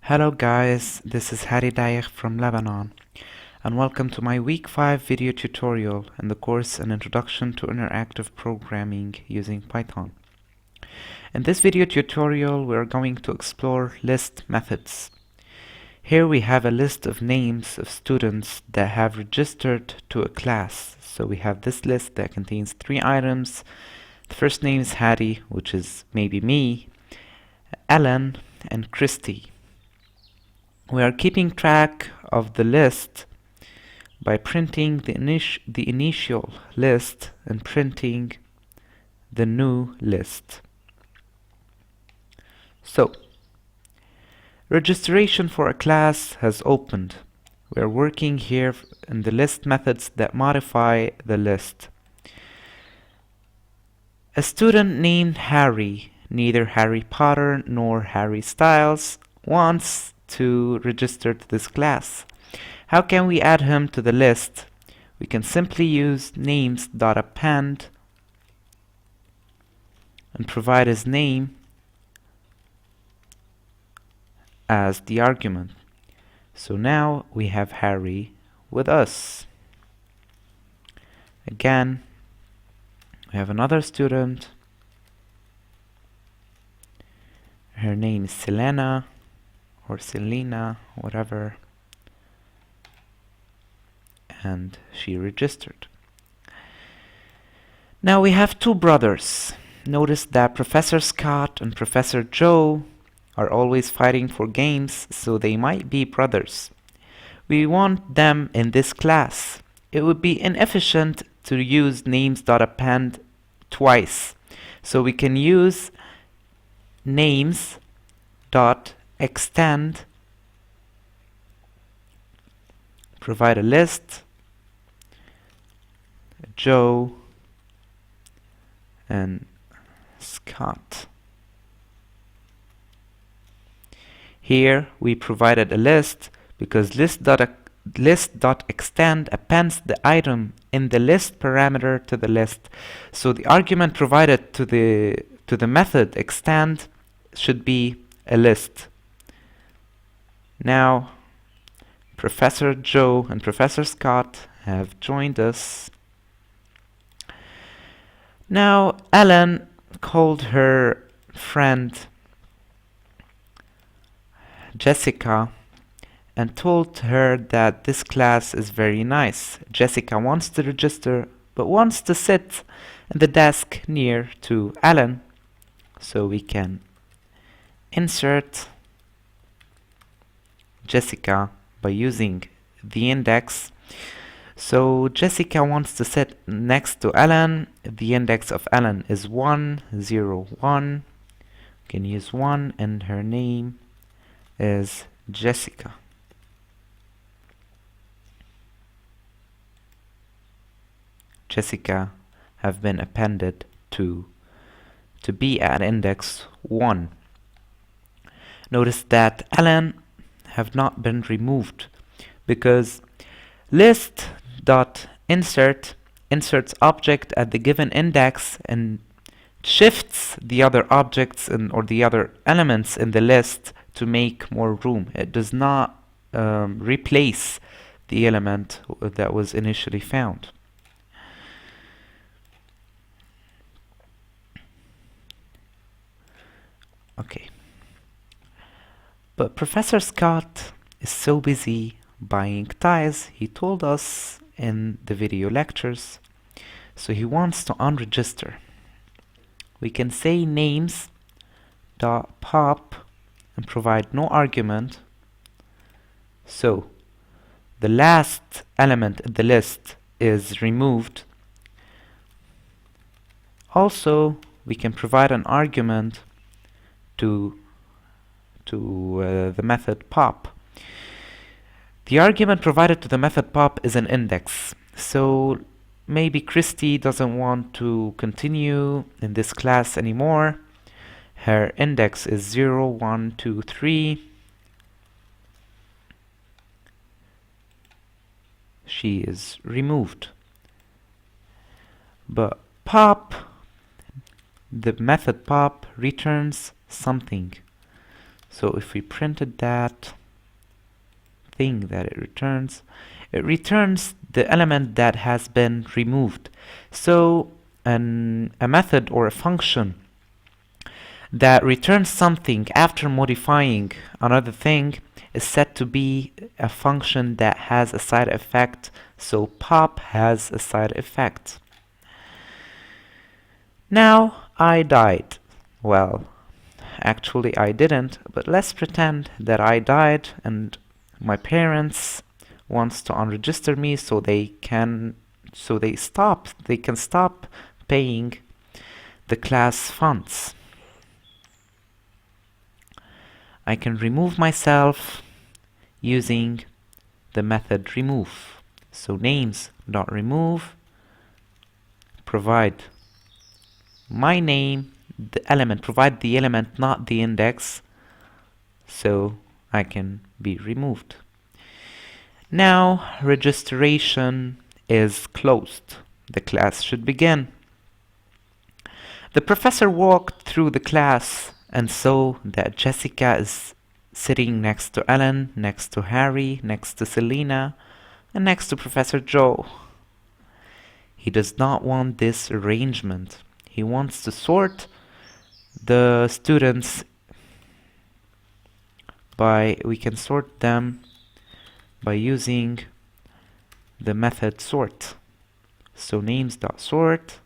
Hello guys, this is Hadi from Lebanon, and welcome to my week 5 video tutorial in the course An Introduction to Interactive Programming using Python. In this video tutorial we are going to explore list methods. Here we have a list of names of students that have registered to a class. So we have this list that contains 3 items. The first name is Hadi, which is maybe me, Ellen, and Christy. We are keeping track of the list by printing the initial list and printing the new list. So, registration for a class has opened. We are working here in the list methods that modify the list. A student named Harry, neither Harry Potter nor Harry Styles, wants to register to this class. How can we add him to the list? We can simply use names.append and provide his name as the argument. So now we have Harry with us. Again, we have another student. Her name is Selena or Selena, whatever, and she registered. Now we have 2 brothers. Notice that Professor Scott and Professor Joe are always fighting for games, so they might be brothers. We want them in this class. It would be inefficient to use names.append twice, so we can use names.extend, provide a list, Joe and Scott. Here we provided a list because list.extend appends the item in the list parameter to the list. So the argument provided to the method extend should be a list. Now Professor Joe and Professor Scott have joined us. Now Ellen called her friend Jessica and told her that this class is very nice. Jessica wants to register but wants to sit in the desk near to Ellen. So we can insert Jessica by using the index. So Jessica wants to sit next to Ellen. The index of Ellen is 1, 0, 1. We can use 1 and her name is Jessica. Jessica have been appended to be at index 1. Notice that Ellen have not been removed because list.insert inserts object at the given index and shifts the other objects or the other elements in the list to make more room. It does not replace the element that was initially found. Okay. But Professor Scott is so busy buying ties, he told us in the video lectures, so he wants to unregister. We can say names.pop and provide no argument. So the last element in the list is removed. Also, we can provide an argument to the method pop. The argument provided to the method pop is an index. So maybe Christy doesn't want to continue in this class anymore. Her index is 0, 1, 2, 3. She is removed. But pop, the method pop returns something. So if we printed that thing that it returns the element that has been removed. So a method or a function that returns something after modifying another thing is said to be a function that has a side effect. So pop has a side effect. Now I died. Well, actually I didn't, but let's pretend that I died and my parents wants to unregister me so they can stop paying the class funds. I can remove myself using the method remove. So names.remove, provide my name, provide the element, not the index, so I can be removed. Now registration is closed. The class should begin. The professor walked through the class and saw that Jessica is sitting next to Ellen, next to Harry, next to Selena, and next to Professor Joe. He does not want this arrangement. He wants to sort the students we can sort them by using the method sort. So names.sort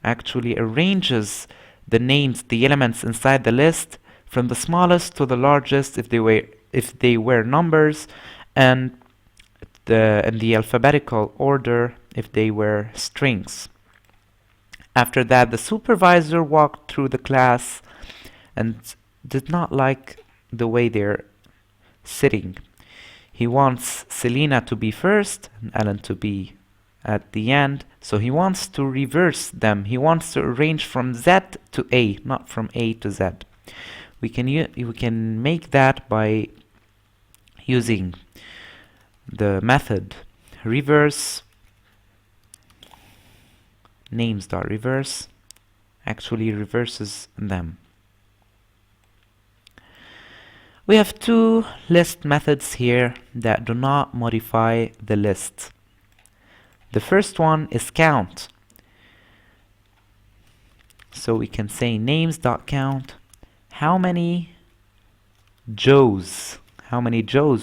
actually arranges the names, the elements inside the list from the smallest to the largest if they were numbers, and in the alphabetical order if they were strings. After that, the supervisor walked through the class and did not like the way they're sitting. He wants Selena to be first and Ellen to be at the end, so he wants to reverse them. He wants to arrange from Z to A, not from A to Z. We can make that by using the method reverse. Names.reverse actually reverses them. We have two list methods here that do not modify the list. The first one is count. So we can say names.count how many Joes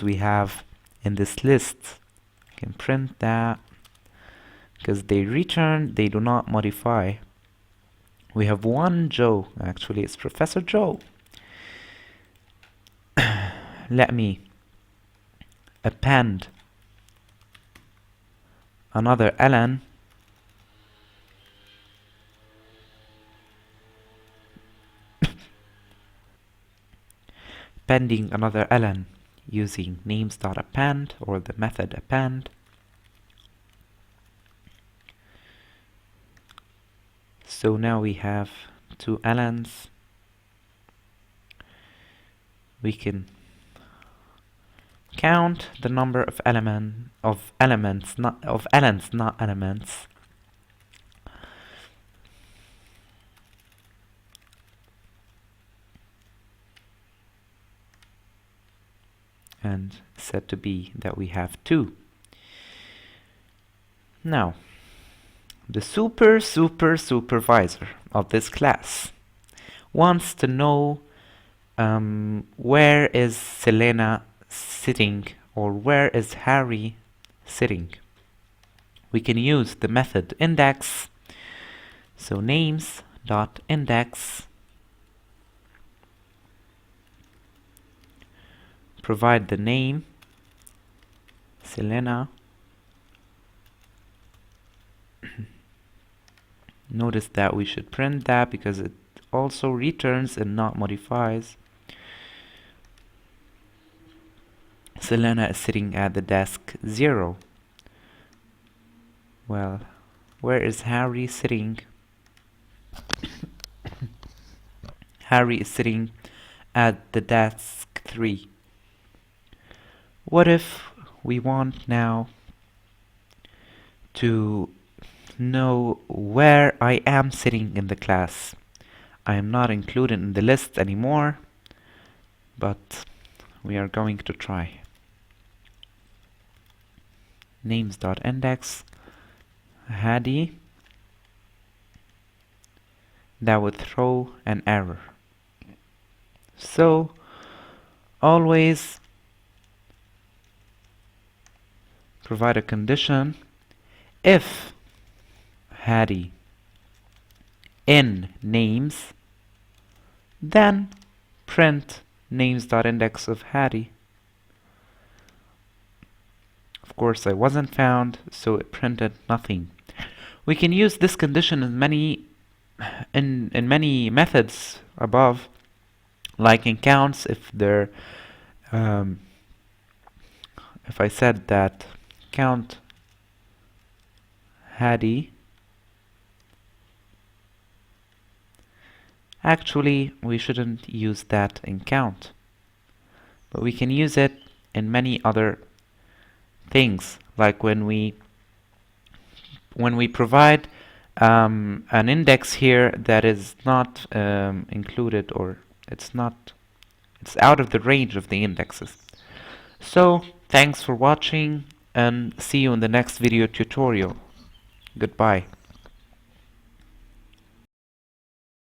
we have in this list. I can print that because they do not modify. We have one Joe, actually it's Professor Joe. Let me append another Ellen appending another Ellen using names.append or the method append. So now we have two Ellens. We can count the number of Ellens, not elements. And said to be that we have two. Now, the supervisor of this class wants to know where is Selena sitting or where is Harry sitting. We can use the method index. So names.index, provide the name Selena. Notice that we should print that because it also returns and not modifies. Selena is sitting at the desk 0. Well, where is Harry sitting? Harry is sitting at the desk 3. What if we want now to know where I am sitting in the class? I am not included in the list anymore. but we are going to try. Names.index Hadi. That would throw an error. So always provide a condition if Hadi in names, then print names.index of Hadi. Of course, I wasn't found, so it printed nothing. We can use this condition in many methods above, like in counts. If I said that count Hadi, actually we shouldn't use that in count, but we can use it in many other things, like when we provide an index here that is not included, or it's out of the range of the indexes. So thanks for watching, and see you in the next video tutorial. Goodbye.